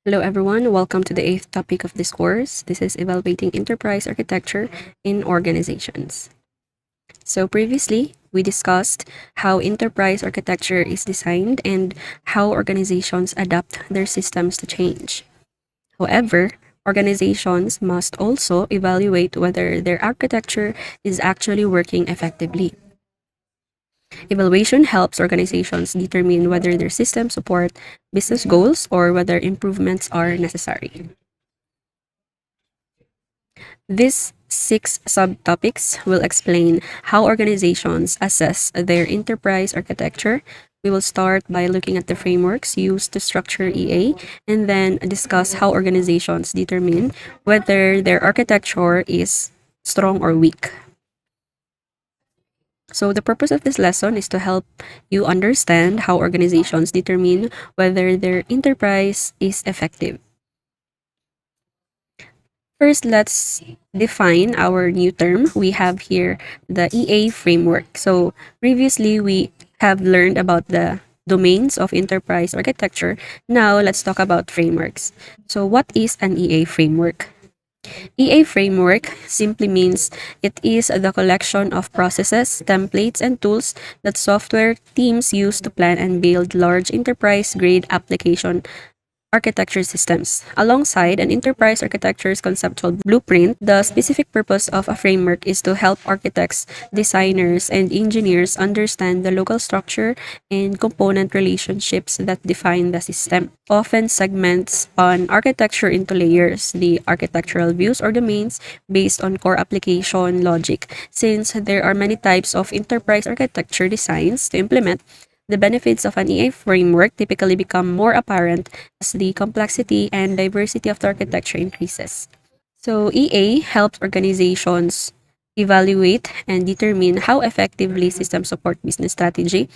Hello, everyone. Welcome to the eighth topic of this course. This is evaluating enterprise architecture in organizations. So, previously, we discussed how enterprise architecture is designed and how organizations adapt their systems to change. However, organizations must also evaluate whether their architecture is actually working effectively. Evaluation helps organizations determine whether their systems support business goals or whether improvements are necessary. These six subtopics will explain how organizations assess their enterprise architecture. We will start by looking at the frameworks used to structure EA and then discuss how organizations determine whether their architecture is strong or weak. So, the purpose of this lesson is to help you understand how organizations determine whether their enterprise is effective. First, let's define our new term. We have here the EA framework. So, previously, we have learned about the domains of enterprise architecture. Now, let's talk about frameworks. So, what is an EA framework? EA framework simply means it is the collection of processes, templates, and tools that software teams use to plan and build large enterprise grade application architecture systems. Alongside an enterprise architecture's conceptual blueprint, the specific purpose of a framework is to help architects, designers, and engineers understand the local structure and component relationships that define the system. Often segments on architecture into layers, the architectural views or domains based on core application logic. Since there are many types of enterprise architecture designs to implement, the benefits of an EA framework typically become more apparent as the complexity and diversity of the architecture increases. So, EA helps organizations evaluate and determine how effectively systems support business strategy,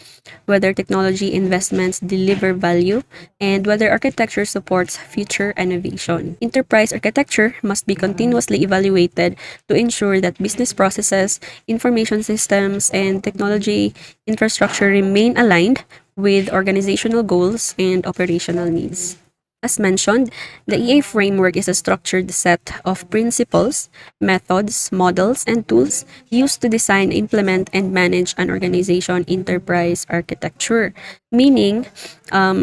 whether technology investments deliver value, and whether architecture supports future innovation. Enterprise architecture must be continuously evaluated to ensure that business processes, information systems, and technology infrastructure remain aligned with organizational goals and operational needs. As mentioned, the EA framework is a structured set of principles, methods, models, and tools used to design, implement, and manage an organization enterprise architecture. Meaning,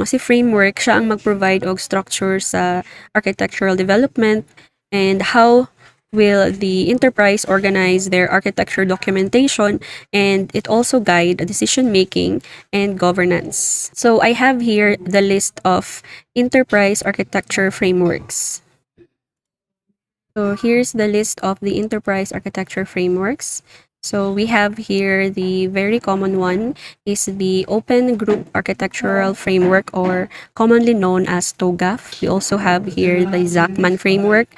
si framework, siya ang mag-provide og structure sa architectural development and how will the enterprise organize their architecture documentation, and it also guide decision making and governance. So I have here the list of enterprise architecture frameworks. So here's the list of the enterprise architecture frameworks. So we have here the very common one is the Open Group Architectural Framework, or commonly known as TOGAF. We also have here the Zachman framework,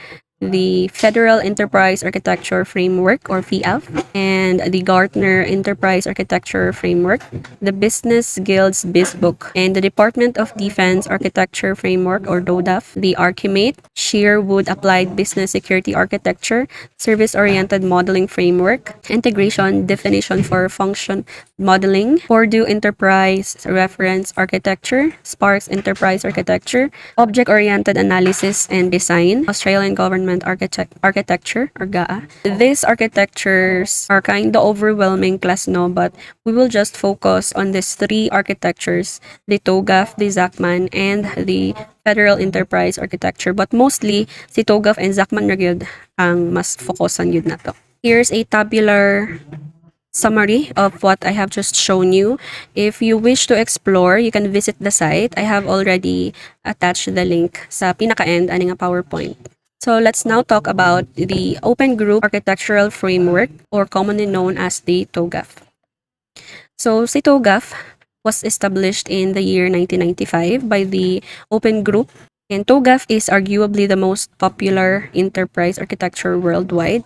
the Federal Enterprise Architecture Framework, or FEAF, and the Gartner Enterprise Architecture Framework, the Business Guild's BizBook, and the Department of Defense Architecture Framework, or DODAF, the Archimate, Sherwood Applied Business Security Architecture, Service-Oriented Modeling Framework, Integration Definition for Function Modeling, Purdue Enterprise Reference Architecture, Sparks Enterprise Architecture, Object-Oriented Analysis and Design, Australian Government Architecture, or GAA. These architectures are kind of overwhelming class, no, but we will just focus on these three architectures, the TOGAF, the Zachman, and the Federal Enterprise Architecture. But mostly, si TOGAF and Zachman na gyud ang mas focusan yun na to. Here's a tabular summary of what I have just shown you. If you wish to explore, you can visit the site. I have already attached the link sa pinaka-end ani nga PowerPoint. So let's now talk about the Open Group Architectural Framework, or commonly known as the TOGAF. So si TOGAF was established in the year 1995 by the Open Group, and TOGAF is arguably the most popular enterprise architecture worldwide.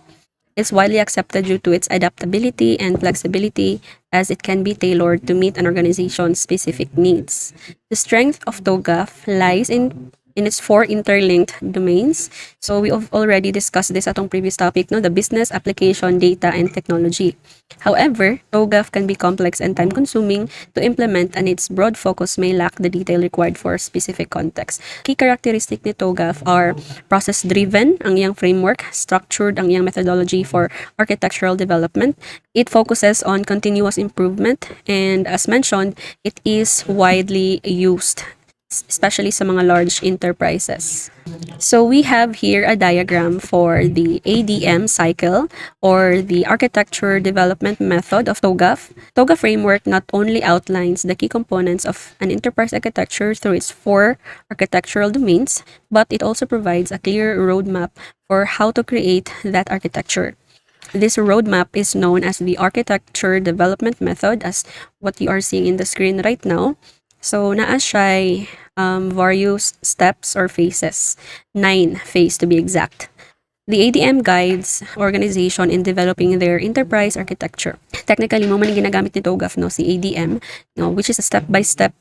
It's widely accepted due to its adaptability and flexibility, as it can be tailored to meet an organization's specific needs. The strength of TOGAF lies in in its four interlinked domains. So we have already discussed this atong previous topic, no, the business, application, data, and technology. However, TOGAF can be complex and time-consuming to implement, and its broad focus may lack the detail required for specific context. Key characteristic ni TOGAF are process-driven ang iyang framework, structured ang iyang methodology for architectural development. It focuses on continuous improvement, and as mentioned, it is widely used, especially sa mga large enterprises. So we have here a diagram for the ADM cycle, or the architecture development method of TOGAF. TOGAF framework not only outlines the key components of an enterprise architecture through its four architectural domains, but it also provides a clear roadmap for how to create that architecture. This roadmap is known as the architecture development method, as what you are seeing in the screen right now. So, naa siya various steps or phases. 9 phase to be exact. The ADM guides organization in developing their enterprise architecture. Technically, mo man yung ginagamit ni TOGAF, no, si ADM, no, which is a step-by-step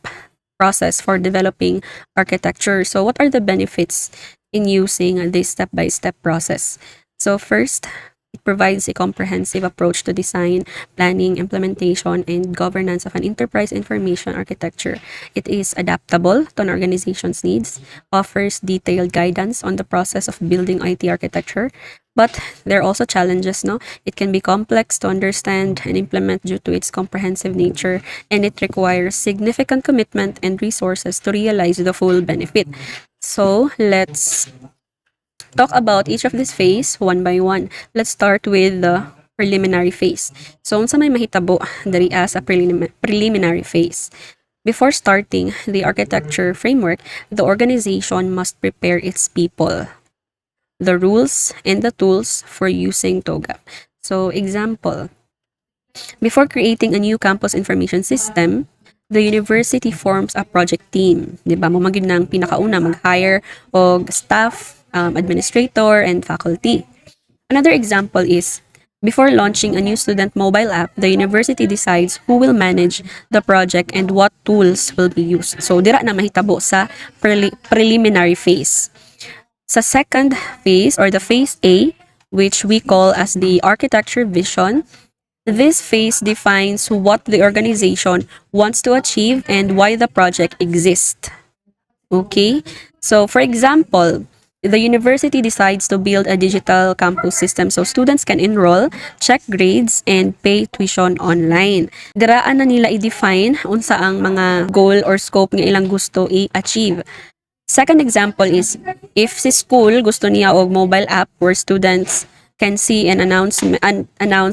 process for developing architecture. So, what are the benefits in using this step-by-step process? So, first, it provides a comprehensive approach to design, planning, implementation, and governance of an enterprise information architecture. It is adaptable to an organization's needs, offers detailed guidance on the process of building IT architecture, but there are also challenges, no? It can be complex to understand and implement due to its comprehensive nature, and it requires significant commitment and resources to realize the full benefit. So, let's talk about each of this phase one by one. Let's start with the preliminary phase. So, unsa may mahitabo diri as a preliminary phase. Before starting the architecture framework, the organization must prepare its people, the rules, and the tools for using TOGAF. So, example, before creating a new campus information system, the university forms a project team. Di ba? Mo magyud nang pinakauna mag-hire og staff, administrator, and faculty. Another example is, before launching a new student mobile app, the university decides who will manage the project and what tools will be used. So, dira na mahitabo sa preliminary phase. Sa second phase, or the phase A, which we call as the architecture vision, this phase defines what the organization wants to achieve and why the project exists. Okay? So, for example, the university decides to build a digital campus system so students can enroll, check grades, and pay tuition online. Diraan na nila i-define unsa ang mga goal or scope nga ilang gusto i-achieve. Second example is, if si school gusto niya og mobile app where students can see and announce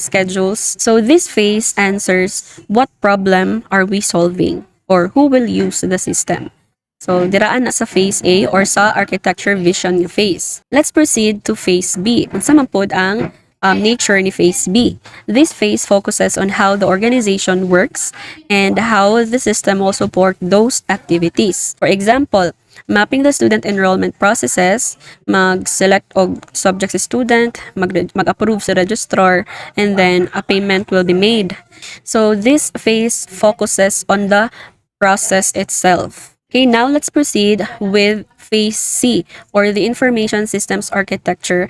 schedules. So this phase answers, what problem are we solving, or who will use the system? So, diraan na sa phase A or sa architecture vision phase. Let's proceed to phase B. Unsa man pod ang nature ni phase B. This phase focuses on how the organization works and how the system will support those activities. For example, mapping the student enrollment processes, mag-select og subject sa student, mag-approve sa registrar, and then a payment will be made. So, this phase focuses on the process itself. Okay, now let's proceed with phase C, or the information systems architecture.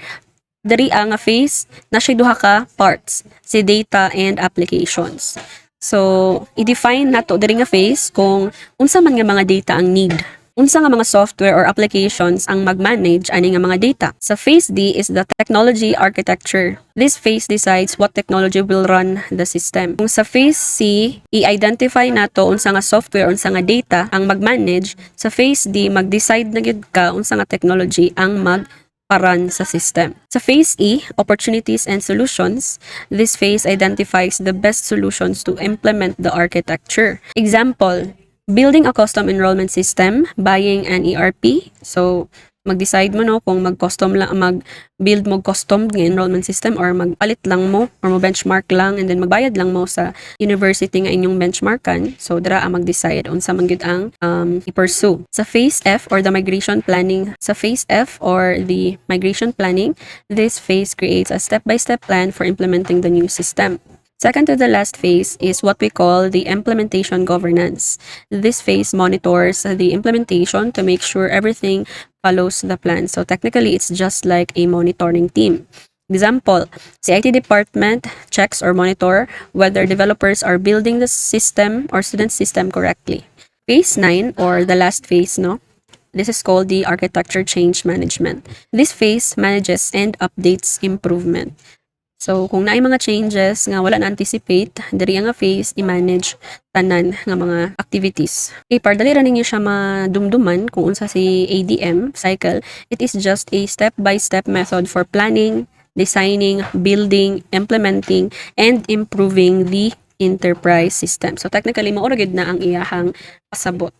Dari ang phase na siya duha ka parts, si data and applications. So, i-define nato dari nga phase kung unsa man nga mga data ang need. Unsa nga mga software or applications ang mag-manage ani nga mga data. Sa phase D is the technology architecture. This phase decides what technology will run the system. Kung sa phase C, i-identify nato unsa nga software, unsa nga data ang mag-manage. Sa phase D, mag-decide na gyud ka unsa nga technology ang mag-run sa system. Sa phase E, opportunities and solutions, this phase identifies the best solutions to implement the architecture. Example, building a custom enrollment system, buying an ERP. So, mag-decide mo no kung mag-build mo custom ng enrollment system or magpalit lang mo or mo benchmark lang and then magbayad lang mo sa university nga inyong benchmarkan. So, dara mag-decide unsa man gyud ang i-pursue. Sa phase F or the migration planning, this phase creates a step-by-step plan for implementing the new system. Second to the last phase is what we call the implementation governance. This phase monitors the implementation to make sure everything follows the plan. So technically, it's just like a monitoring team. Example, the IT department checks or monitor whether developers are building the system or student system correctly. Phase 9 or the last phase, no? This is called the architecture change management. This phase manages and updates improvement. So, kung naay mga changes nga wala na-anticipate, diri nga phase, i-manage tanan nga mga activities. Okay, para dali ra ninyo siya madumduman kung unsa si ADM cycle, it is just a step-by-step method for planning, designing, building, implementing, and improving the enterprise system. So, technically, maura gid na ang iyahang pasabot.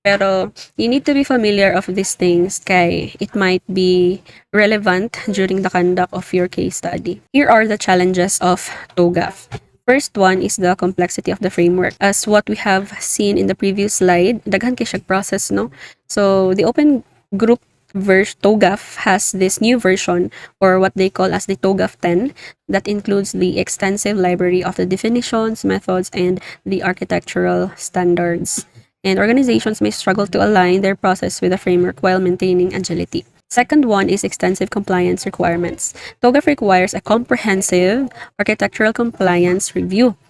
Pero you need to be familiar of these things kay it might be relevant during the conduct of your case study. Here are the challenges of TOGAF. First one is the complexity of the framework. As what we have seen in the previous slide, daghan kay siya process, no? So the open group TOGAF has this new version or what they call as the TOGAF 10 that includes the extensive library of the definitions, methods, and the architectural standards. And organizations may struggle to align their process with the framework while maintaining agility. Second one is extensive compliance requirements. TOGAF requires a comprehensive architectural compliance review.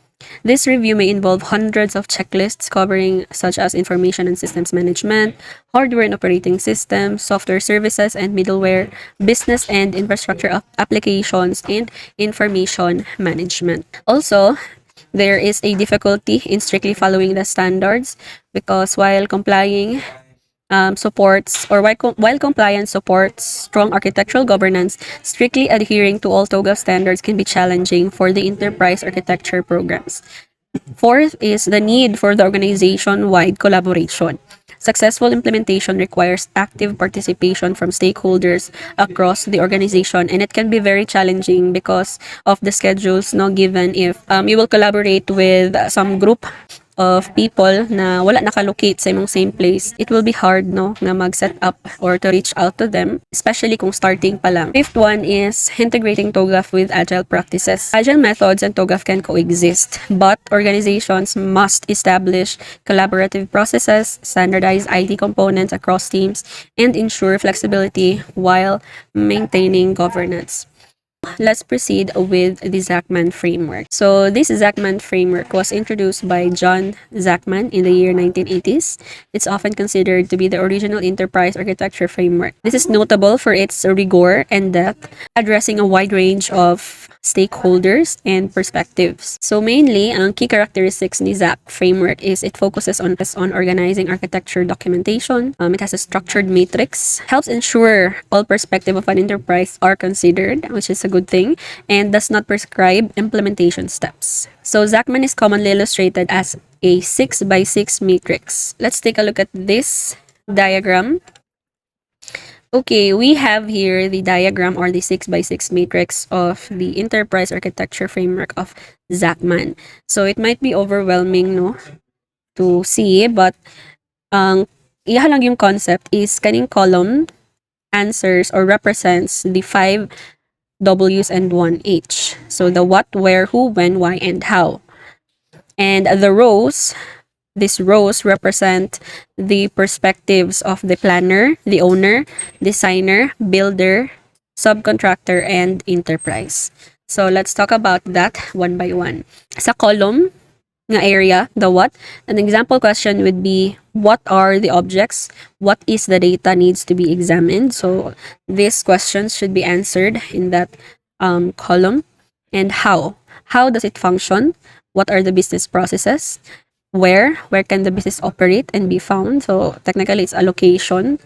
This review may involve hundreds of checklists covering such as information and systems management, hardware and operating systems, software services and middleware, business and infrastructure applications, and information management. Also, there is a difficulty in strictly following the standards because while complying supports or while compliance supports strong architectural governance, strictly adhering to all TOGAF standards can be challenging for the enterprise architecture programs. Fourth is the need for the organization-wide collaboration. Successful implementation requires active participation from stakeholders across the organization, and it can be very challenging because of the schedules no given if you will collaborate with some group of people na wala nakalocate sa imong same place, it will be hard no nga mag-set up or to reach out to them, especially kung starting pa lang. Fifth one is integrating TOGAF with agile practices. Agile methods and TOGAF can coexist, but organizations must establish collaborative processes, standardize IT components across teams, and ensure flexibility while maintaining governance. Let's proceed with the Zachman framework. So this Zachman framework was introduced by John Zachman in the year 1980s. It's often considered to be the original enterprise architecture framework. This is notable for its rigor and depth, addressing a wide range of stakeholders and perspectives. So mainly, ang key characteristics ni ZAC framework is it focuses on organizing architecture documentation. It has a structured matrix, helps ensure all perspective of an enterprise are considered, which is a good thing, and does not prescribe implementation steps. So Zachman is commonly illustrated as a 6x6 matrix. Let's take a look at this diagram. Okay, we have here the diagram or the 6x6 matrix of the enterprise architecture framework of Zachman. So it might be overwhelming no to see, but iya lang yung concept is kaning column answers or represents the 5 W's and 1 H. So the what, where, who, when, why, and how. And the rows, these rows represent the perspectives of the planner, the owner, designer, builder, subcontractor, and enterprise. So let's talk about that one by one. Sa column nga area, the what, an example question would be, what are the objects? What is the data needs to be examined? So these questions should be answered in that column. And how? How does it function? What are the business processes? Where can the business operate and be found? So technically it's allocation.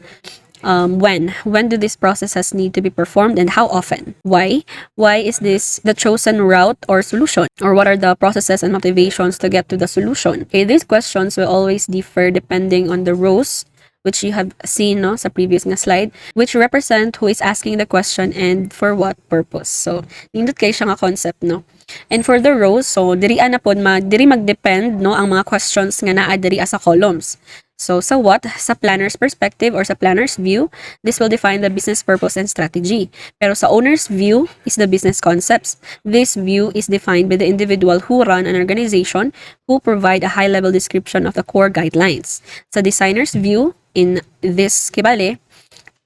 When do these processes need to be performed and how often? Why is this the chosen route or solution? Or what are the processes and motivations to get to the solution? Okay, these questions will always differ depending on the rows which you have seen no sa previous nga slide, which represent who is asking the question and for what purpose. So nindot kay siya nga concept no. And for the rows, so diri ana pod diri magdepend no ang mga questions nga naa diri sa columns. So sa what, sa planner's perspective or sa planner's view, this will define the business purpose and strategy. Pero sa owner's view is the business concepts. This view is defined by the individual who run an organization who provide a high-level description of the core guidelines. Sa designer's view, in this kibale,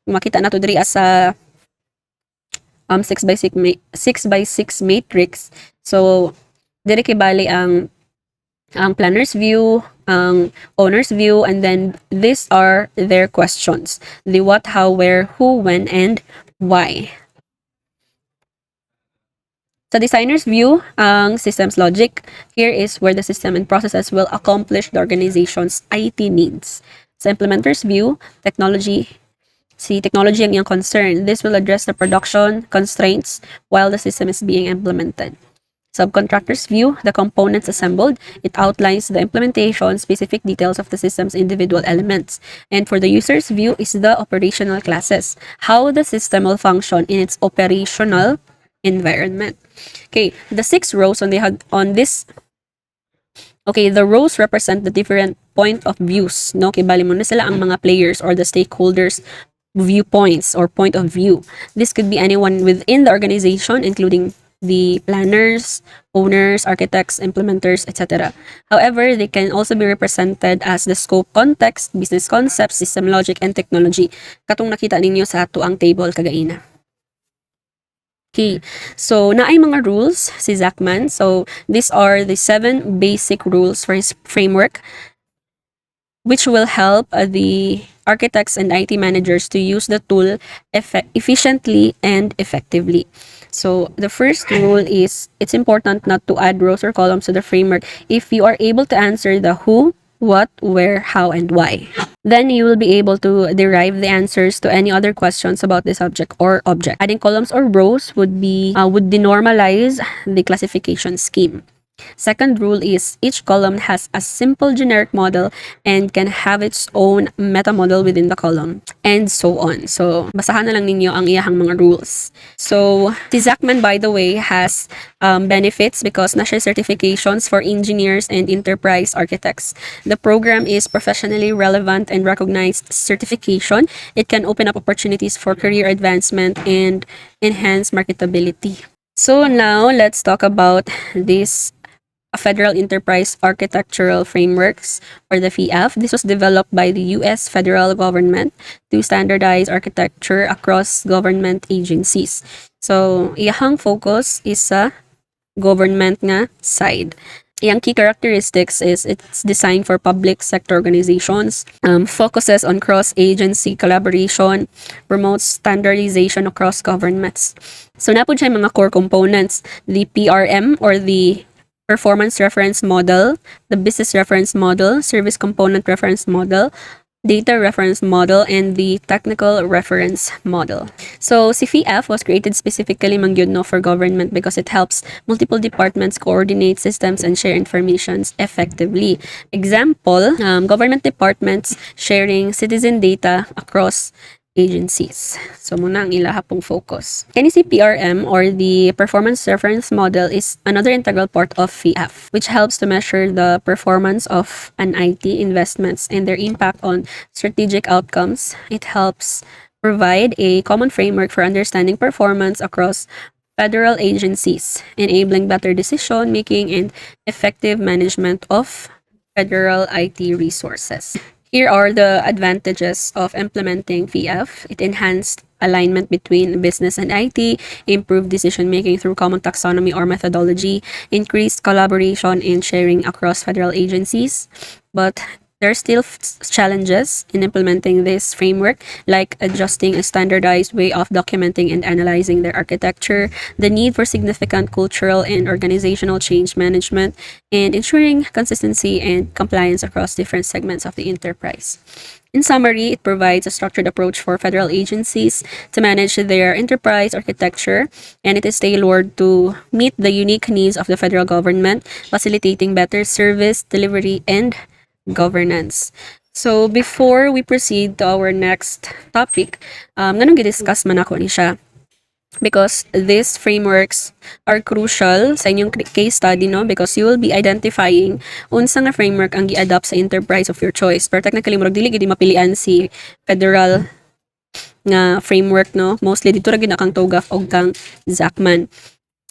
makita na to diri as a 6 by 6 matrix. So diri kibali ang planner's view, ang owner's view, and then these are their questions. The what, how, where, who, when, and why. Sa designer's view, ang systems logic, here is where the system and processes will accomplish the organization's IT needs. Sa implementer's view, technology ang iyang concern. This will address the production constraints while the system is being implemented. Subcontractor's view, the components assembled, it outlines the implementation, specific details of the system's individual elements. And for the user's view is the operational classes, how the system will function in its operational environment. Okay, the 6 rows on this. Okay, the rows represent the different point of views, no? Kibali mo na sila ang mga players or the stakeholders viewpoints or point of view. This could be anyone within the organization, including the planners, owners, architects, implementers, etc. However, they can also be represented as the scope, context, business concepts, system logic, and technology. Katong nakita ninyo sa ato ang table kagaina. Okay, so naay mga rules si Zachman. So these are the 7 basic rules for his framework, which will help the architects and IT managers to use the tool efficiently and effectively. So the first rule is it's important not to add rows or columns to the framework if you are able to answer the who, what, where, how, and why. Then you will be able to derive the answers to any other questions about the subject or object. Adding columns or rows would denormalize the classification scheme. Second rule is each column has a simple generic model and can have its own meta model within the column, and so on. So, basahan na lang ninyo ang iyahang mga rules. So, si Zachman, by the way, has benefits because na-share certifications for engineers and enterprise architects. The program is professionally relevant and recognized certification. It can open up opportunities for career advancement and enhance marketability. So now, let's talk about this Federal Enterprise Architectural Frameworks, or the FEAF. This was developed by the U.S. federal government to standardize architecture across government agencies. So, iyahang focus is sa government nga side. Iyang key characteristics is it's designed for public sector organizations, focuses on cross-agency collaboration, promotes standardization across governments. So, napod siya mga core components, the PRM or the Performance Reference Model, the Business Reference Model, Service Component Reference Model, Data Reference Model, and the Technical Reference Model. So, si FEAF was created specifically mangyud no for government because it helps multiple departments coordinate systems and share information effectively. Example, government departments sharing citizen data across agencies. So, muna ang ilaha pong focus. NEC-PRM or the Performance Reference Model is another integral part of FEAF, which helps to measure the performance of an IT investments and their impact on strategic outcomes. It helps provide a common framework for understanding performance across federal agencies, enabling better decision-making and effective management of federal IT resources. Here are the advantages of implementing FEAF. It enhanced alignment between business and IT, improved decision-making through common taxonomy or methodology, increased collaboration and sharing across federal agencies. But there are still challenges in implementing this framework, like adjusting a standardized way of documenting and analyzing their architecture, the need for significant cultural and organizational change management, and ensuring consistency and compliance across different segments of the enterprise. In summary, it provides a structured approach for federal agencies to manage their enterprise architecture, and it is tailored to meet the unique needs of the federal government, facilitating better service delivery and governance. So, before we proceed to our next topic, ganun gi-discuss man ako ni siya. because these frameworks are crucial sa inyong case study, no? Because you will be identifying unsa nga framework ang gi-adapt sa enterprise of your choice. Pero technically, murag dili gid mapilian si federal nga framework, no? Mostly dito ra gid na kang TOGAF o kang Zachman.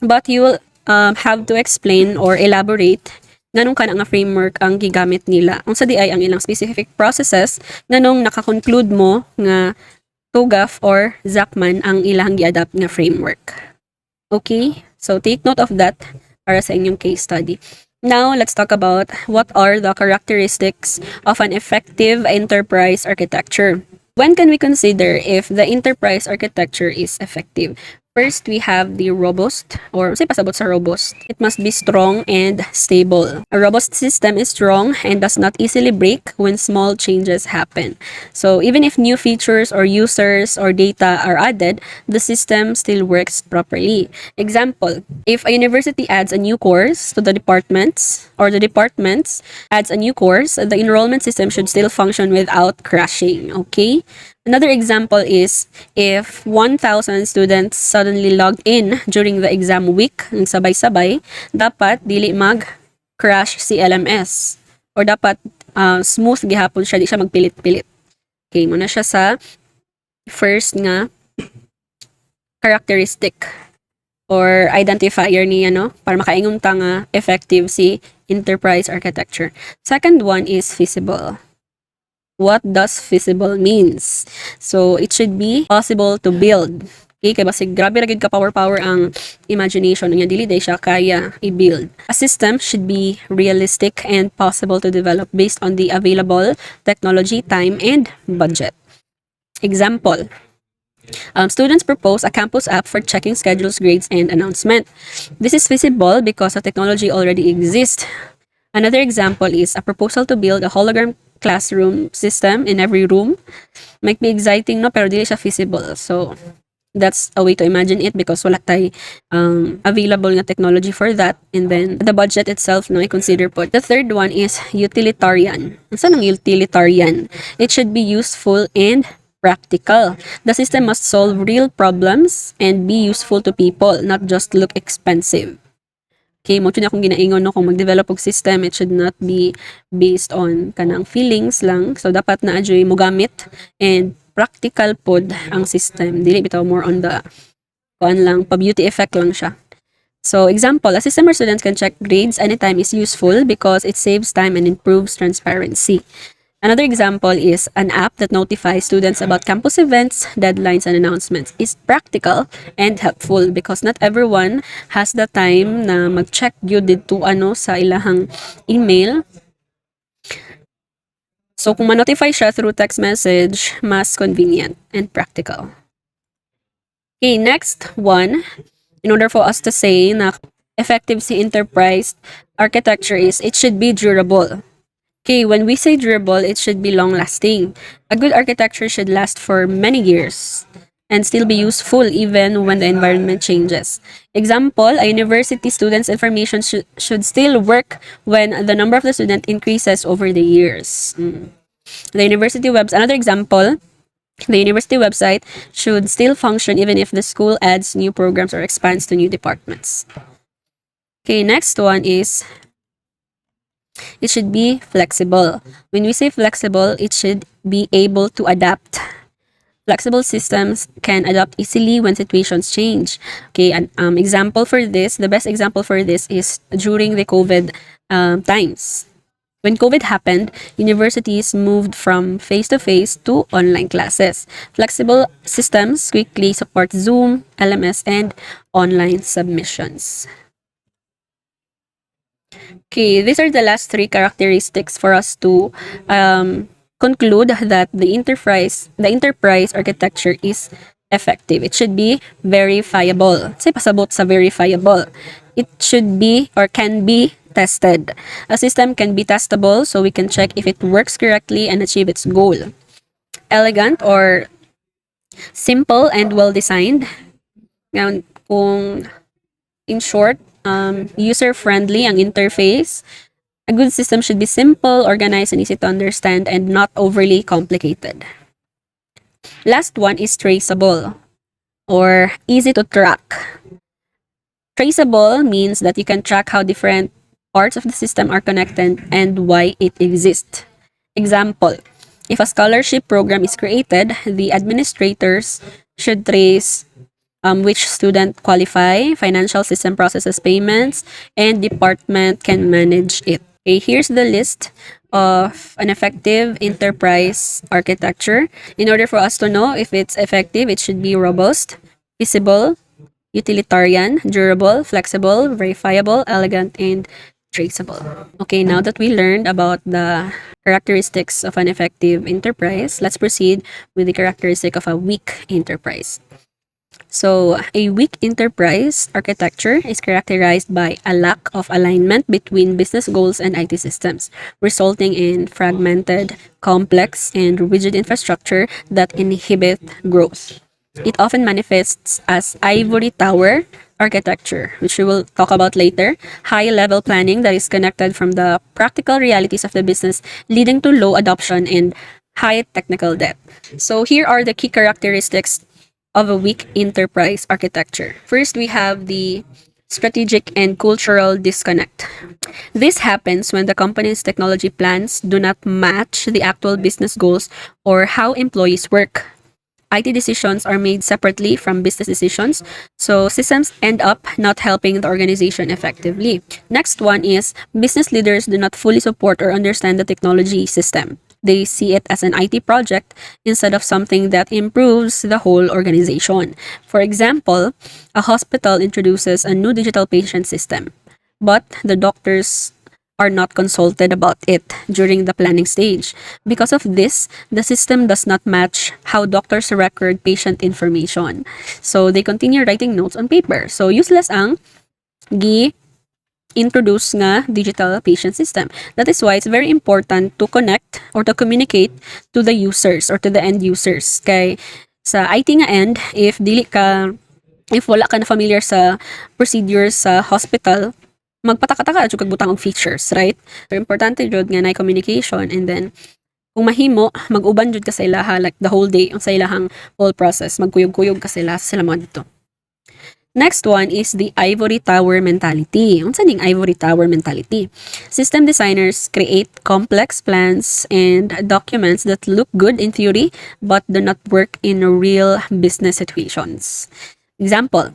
But you will have to explain or elaborate nganong kana nga framework ang gigamit nila. Unsa di ay ang ilang specific processes nganong naka-conclude mo nga TOGAF or Zachman ang ilang gi-adapt nga framework. Okay? So take note of that para sa inyong case study. Now, let's talk about what are the characteristics of an effective enterprise architecture. When can we consider if the enterprise architecture is effective? First, we have the robust, or say pasabot sa robust. It must be strong and stable. A robust system is strong and does not easily break when small changes happen. So even if new features or users or data are added, the system still works properly. Example, if a university adds a new course to the departments, or the departments adds a new course, the enrollment system should still function without crashing. Okay? Another example is if 1,000 students suddenly logged in during the exam week ng sabay-sabay, dapat dili mag-crash si LMS. Or dapat smooth gihapon siya, di siya magpilit-pilit. Okay, muna siya sa first nga characteristic or identifier niya, no? Para makaingon ta nga effective si enterprise architecture. Second one is feasible. What does feasible means? So, it should be possible to build. Okay, kaya basig grabe ra gid ka power ang imagination niya, dili day siya kaya i-build. A system should be realistic and possible to develop based on the available technology, time, and budget. Example, students propose a campus app for checking schedules, grades, and announcement. This is feasible because the technology already exists. Another example is a proposal to build a hologram classroom system in every room. Might be exciting, no? Pero dili siya feasible. So, that's a way to imagine it because wala tay available nga technology for that. And then, the budget itself, no, i-consider po. The third one is utilitarian. Saan ang utilitarian? It should be useful and practical. The system must solve real problems and be useful to people, not just look expensive. Okay, mo na akong ginaingon, no, kung mag-develop og system, it should not be based on kanang feelings lang. So dapat na adyoy mo gamit and practical pod ang system. Dili bitaw more on the kuan lang, pa-beauty effect lang siya. So example, a system where students can check grades anytime is useful because it saves time and improves transparency. Another example is an app that notifies students about campus events, deadlines, and announcements is practical and helpful because not everyone has the time na mag-check yun dito sa ilahang email. So kung ma-notify siya through text message, mas convenient and practical. Okay, next one. In order for us to say na effective si enterprise architecture is it should be durable. Okay, when we say durable, it should be long-lasting. A good architecture should last for many years and still be useful even when the environment changes. Example, a university student's information should still work when the number of the student increases over the years. The university another example, the university website should still function even if the school adds new programs or expands to new departments. Okay, next one is it should be flexible. When we say flexible, it should be able to adapt. Flexible systems can adapt easily when situations change. Okay, an example for this, the best example for this is during the COVID times. When COVID happened, universities moved from face-to-face to online classes. Flexible systems quickly support Zoom, LMS, and online submissions. Okay, these are the last three characteristics for us to conclude that the enterprise architecture is effective. It should be verifiable. Say pasabot sa verifiable. It should be or can be tested. A system can be testable so we can check if it works correctly and achieve its goal. Elegant or simple and well-designed. Ngayon, kung in short, user-friendly ang interface. A good system should be simple, organized, and easy to understand and not overly complicated. Last one is traceable. or easy to track. Traceable means that you can track how different parts of the system are connected and why it exists. Example, if a scholarship program is created, the administrators should trace which student qualify, financial system processes payments, and department can manage it. Okay, here's the list of an effective enterprise architecture. In order for us to know if it's effective, it should be robust, feasible, utilitarian, durable, flexible, verifiable, elegant, and traceable. Okay, now that we learned about the characteristics of an effective enterprise, let's proceed with the characteristic of a weak enterprise. So, a weak enterprise architecture is characterized by a lack of alignment between business goals and IT systems, resulting in fragmented, complex, and rigid infrastructure that inhibit growth. It often manifests as ivory tower architecture, which we will talk about later, high level planning that is connected from the practical realities of the business, leading to low adoption and high technical debt. So, here are the key characteristics of a weak enterprise architecture. First, we have the strategic and cultural disconnect. This happens when the company's technology plans do not match the actual business goals or how employees work. IT decisions are made separately from business decisions, so systems end up not helping the organization effectively. Next one is business leaders do not fully support or understand the technology system. They see it as an IT project instead of something that improves the whole organization. For example, a hospital introduces a new digital patient system, but the doctors are not consulted about it during the planning stage. Because of this, the system does not match how doctors record patient information. So they continue writing notes on paper. So useless ang introduce nga digital patient system. That is why it's very important to connect or to communicate to the users or to the end users. Kay sa IT nga end, if wala ka na familiar sa procedures sa hospital, magpataka-taka jud kag butang og features, right? So importante jud nga na communication, and then kung mahimo mag-uban jud ka sa ilaha like the whole day ang sa ilahang whole process, magkuyog-kuyog ka sila mga dito. Next one is the ivory tower mentality. Unsa ning ivory tower mentality? System designers create complex plans and documents that look good in theory but do not work in real business situations. Example,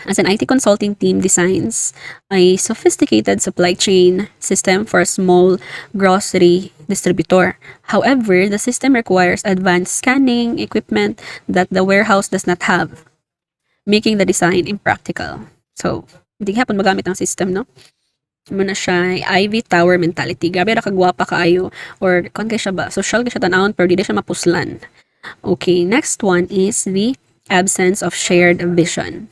as an IT consulting team designs a sophisticated supply chain system for a small grocery distributor. However, the system requires advanced scanning equipment that the warehouse does not have, making the design impractical. So, hindi hapon magamit ang system, no? Muna siya Ivy Tower mentality. Grabe ra kagwapa kaayo or kon kay siya ba social kay siya tan-awon pero di siya mapuslan. Okay, next one is the absence of shared vision.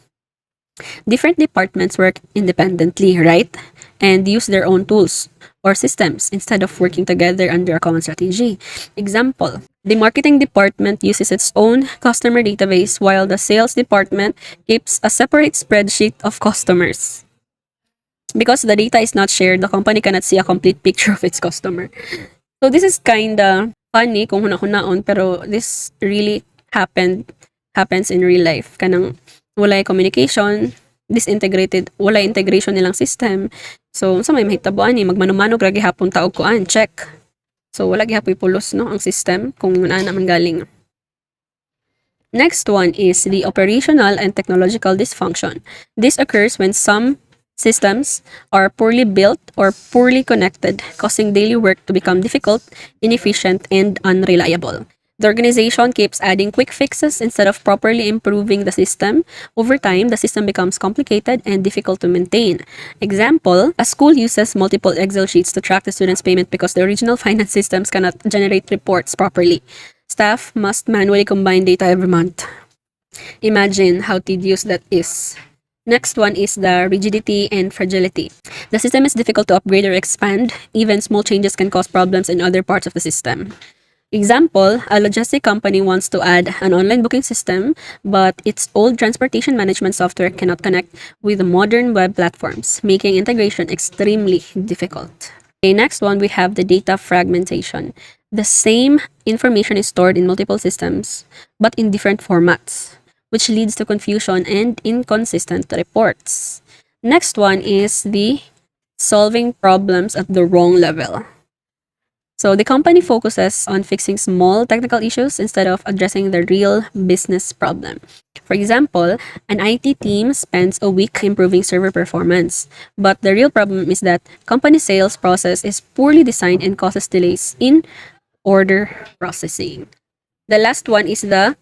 Different departments work independently, right? And use their own tools or systems instead of working together under a common strategy. Example, the marketing department uses its own customer database while the sales department keeps a separate spreadsheet of customers. Because the data is not shared, the company cannot see a complete picture of its customer. So this is kinda funny kung huna-hunaon, pero this really happens in real life. Kanang walay communication, disintegrated, walay integration nilang system. So, sa may mahitabuan ni magmanumanog ra gihapon taog kuan, check. So, wala gihapoy pulos no ang system kung naa naman galing. Next one is the operational and technological dysfunction. This occurs when some systems are poorly built or poorly connected, causing daily work to become difficult, inefficient, and unreliable. The organization keeps adding quick fixes instead of properly improving the system. Over time, the system becomes complicated and difficult to maintain. Example, a school uses multiple Excel sheets to track the students' payment because the original finance systems cannot generate reports properly. Staff must manually combine data every month. Imagine how tedious that is. Next one is the rigidity and fragility. The system is difficult to upgrade or expand. Even small changes can cause problems in other parts of the system. Example, a logistic company wants to add an online booking system, but its old transportation management software cannot connect with the modern web platforms, making integration extremely difficult. Okay, next one, we have the data fragmentation. The same information is stored in multiple systems, but in different formats. which leads to confusion and inconsistent reports. Next one is the solving problems at the wrong level. So the company focuses on fixing small technical issues instead of addressing the real business problem. For example, an IT team spends a week improving server performance, but the real problem is that company sales process is poorly designed and causes delays in order processing. The last one is the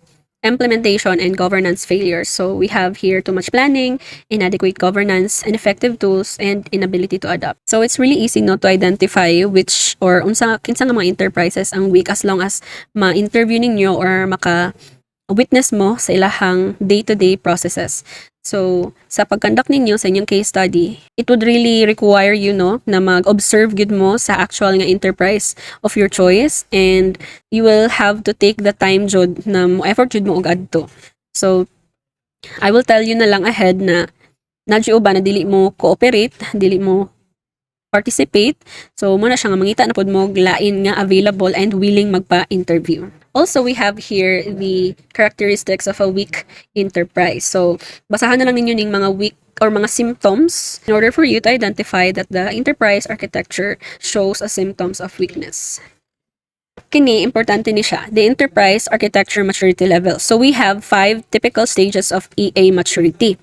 implementation and governance failures. So we have here too much planning, inadequate governance, ineffective tools, and inability to adapt. So it's really easy not to identify which or kinsa nga mga enterprises ang weak as long as ma-interview ninyo or maka-witness mo sa ilahang day-to-day processes. So, sa pag-conduct ninyo sa inyong case study, it would really require you, no, na mag-observe gud mo sa actual nga enterprise of your choice, and you will have to take the time jud na mo effort jud mo og adto. So, I will tell you na lang ahead na nadyo ba na dili mo cooperate, dili mo participate. So, muna siya nga mangita na pod mo lain nga available and willing magpa-interview. Also, we have here the characteristics of a weak enterprise. So, basahan na lang ninyo ning mga weak or mga symptoms in order for you to identify that the enterprise architecture shows a symptoms of weakness. Kini, importante ni siya, the enterprise architecture maturity level. So, we have 5 typical stages of EA maturity.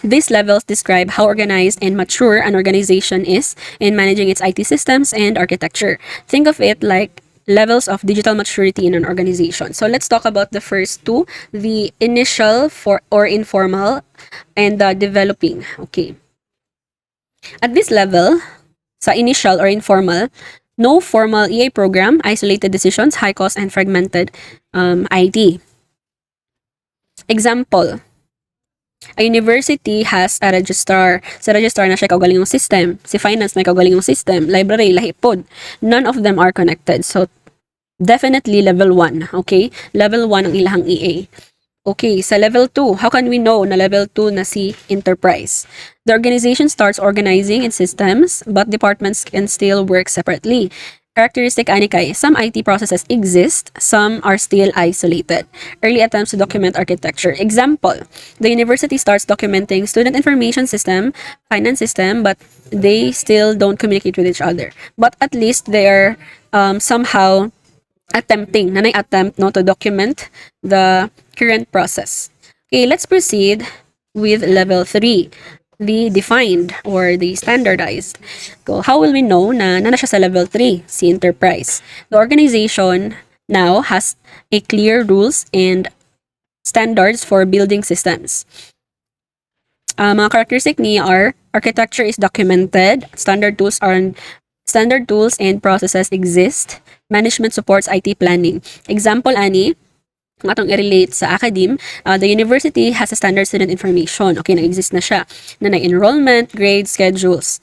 These levels describe how organized and mature an organization is in managing its IT systems and architecture. Think of it like levels of digital maturity in an organization. So let's talk about the first two, the initial or informal and the developing. Okay. At this level, sa initial or informal, no formal EA program, isolated decisions, high cost, and fragmented IT. Example, a university has a registrar. Sa registrar na siya kaugalingong system. Si finance na kaugalingong system. Library, lahi pod. None of them are connected. So, definitely level 1. Okay? Level 1 ang ilahang EA. Okay, sa level 2, how can we know na level 2 na si enterprise? The organization starts organizing its systems, but departments can still work separately. Characteristic ani kay, some IT processes exist, some are still isolated. Early attempts to document architecture. Example, the university starts documenting student information system, finance system, but they still don't communicate with each other. But at least they are somehow attempting, nanay attempt no, to document the current process. Okay, let's proceed with level 3. The defined or the standardized. So, how will we know na nana siya sa level 3, si enterprise? The organization now has a clear rules and standards for building systems. Mga characteristic niya are architecture is documented, standard tools and processes exist, management supports IT planning. Example ani, kung atong i-relate sa academe, the university has a standard student information. Okay, nag-exist na siya. Na enrollment, grades, schedules.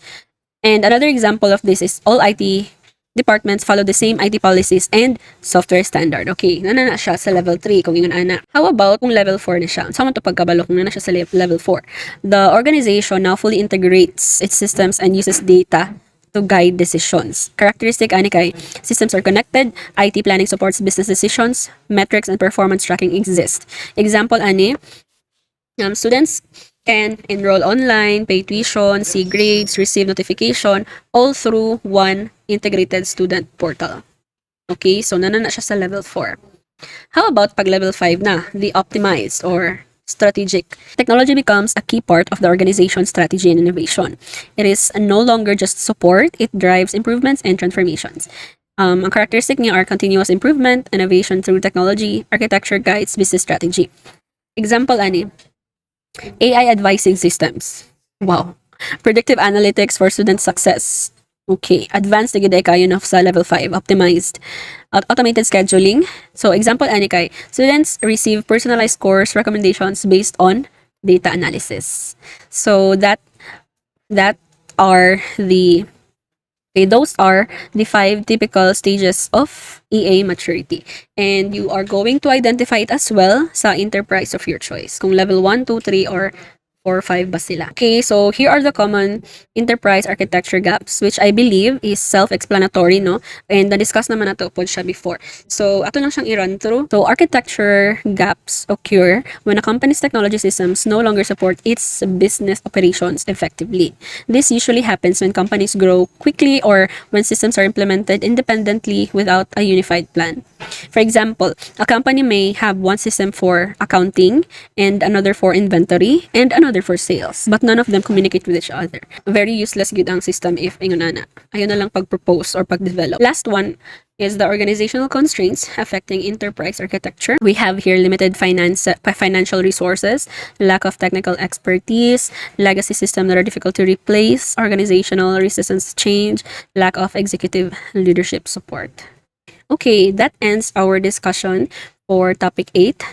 And another example of this is all IT departments follow the same IT policies and software standard. Okay, na siya sa level 3 kung ingon ana. How about kung level 4 na siya? Sa man to pagkabalo kung na siya sa level 4. The organization now fully integrates its systems and uses data to guide decisions. Characteristic ani kay, systems are connected, IT planning supports business decisions, metrics and performance tracking exist. Example ani, students can enroll online, pay tuition, see grades, receive notification, all through one integrated student portal. Okay, so na siya sa level 4. How about pag level 5 na, the optimized or strategic. Technology becomes a key part of the organization's strategy and innovation. It is no longer just support, it drives improvements and transformations. Ang characteristic niya are continuous improvement, innovation through technology, architecture guides business strategy. Example ani, AI advising systems. Wow. Predictive analytics for student success. Okay, advanced na gid kayo na sa level 5, optimized. Automated scheduling. So example ani kay, students receive personalized course recommendations based on data analysis. So those are the 5 typical stages of EA maturity. And you are going to identify it as well sa enterprise of your choice. Kung level 1, 2, 3, or or 5 ba sila. Okay, so here are the common enterprise architecture gaps, which I believe is self-explanatory, no? And na-discuss naman nato po siya before. So, ato lang siyang i-run through. So, architecture gaps occur when a company's technology systems no longer support its business operations effectively. This usually happens when companies grow quickly or when systems are implemented independently without a unified plan. For example, a company may have one system for accounting and another for inventory and another for sales, but none of them communicate with each other. Very useless gud ang system if ingon na. Ayun na lang pag-propose or pag-develop. Last one is the organizational constraints affecting enterprise architecture. We have here limited financial resources, lack of technical expertise, legacy systems that are difficult to replace, organizational resistance to change, lack of executive leadership support. Okay, that ends our discussion for topic 8.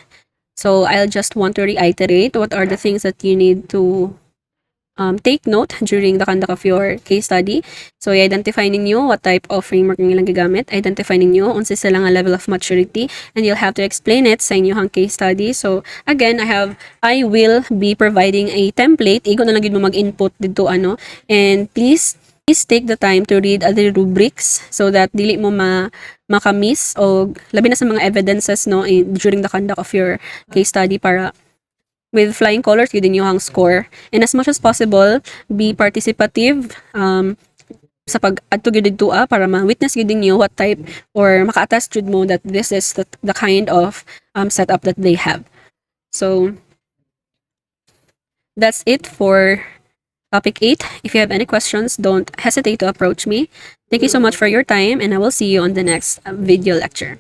So I'll just want to reiterate what are the things that you need to take note during the conduct of your case study. So i-identify ninyo what type of framework ng ilang gagamit, identify ninyo unsa sila nga level of maturity, and you'll have to explain it sa inyong case study. So again, I will be providing a template. Igo na lang gid mo mag-input dito and please take the time to read other rubrics so that dili mo makamiss o labi na sa mga evidences during the conduct of your case study para with flying colors yun din yung score. And as much as possible, be participative sa pag-adto gyud dito para ma-witness gyud ninyo what type or maka-attest jud mo that this is the kind of setup that they have. So that's it for topic 8. If you have any questions, don't hesitate to approach me. Thank you so much for your time, and I will see you on the next video lecture.